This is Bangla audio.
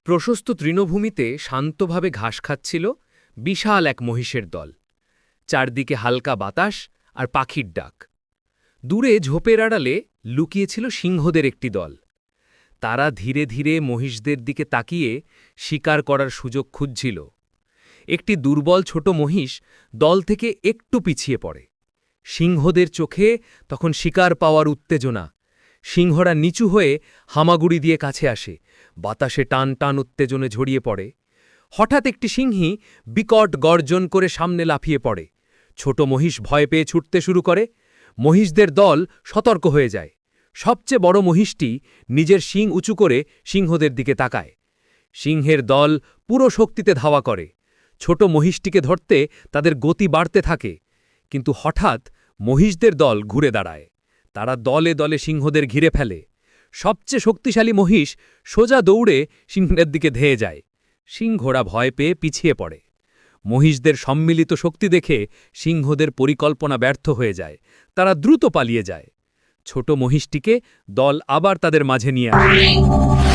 প্রশস্ত তৃণভূমিতে শান্তভাবে ঘাস খাচ্ছিল বিশাল এক মহিষের দল। চারদিকে হালকা বাতাস আর পাখির ডাক। দূরে ঝোপের আড়ালে লুকিয়েছিল সিংহদের একটি দল। তারা ধীরে ধীরে মহিষদের দিকে তাকিয়ে শিকার করার সুযোগ খুঁজছিল। একটি দুর্বল ছোট মহিষ দল থেকে একটু পিছিয়ে পড়ে। সিংহদের চোখে তখন শিকার পাওয়ার উত্তেজনা। সিংহরা নিচু হয়ে হামাগুড়ি দিয়ে কাছে আসে, বাতাসে টান টান উত্তেজনে ঝরিয়ে পড়ে। হঠাৎ একটি সিংহী বিকট গর্জন করে সামনে লাফিয়ে পড়ে। ছোট মহিষ ভয় পেয়ে ছুটতে শুরু করে। মহিষদের দল সতর্ক হয়ে যায়। সবচেয়ে বড় মহিষটি নিজের শিং উঁচু করে সিংহদের দিকে তাকায়। সিংহের দল পুরো শক্তিতে ধাওয়া করে। ছোট মহিষটিকে ধরতে তাদের গতি বাড়তে থাকে। কিন্তু হঠাৎ মহিষদের দল ঘুরে দাঁড়ায়। তারা দলে দলে সিংহদের ঘিরে ফেলে। সবচেয়ে শক্তিশালী মহিষ সোজা দৌড়ে সিংহের দিকে ধেয়ে যায়। সিংহরা ভয় পেয়ে পিছিয়ে পড়ে। মহিষদের সম্মিলিত শক্তি দেখে সিংহদের পরিকল্পনা ব্যর্থ হয়ে যায়। তারা দ্রুত পালিয়ে যায়। ছোট মহিষটিকে দল আবার তাদের মাঝে নিয়ে আসে।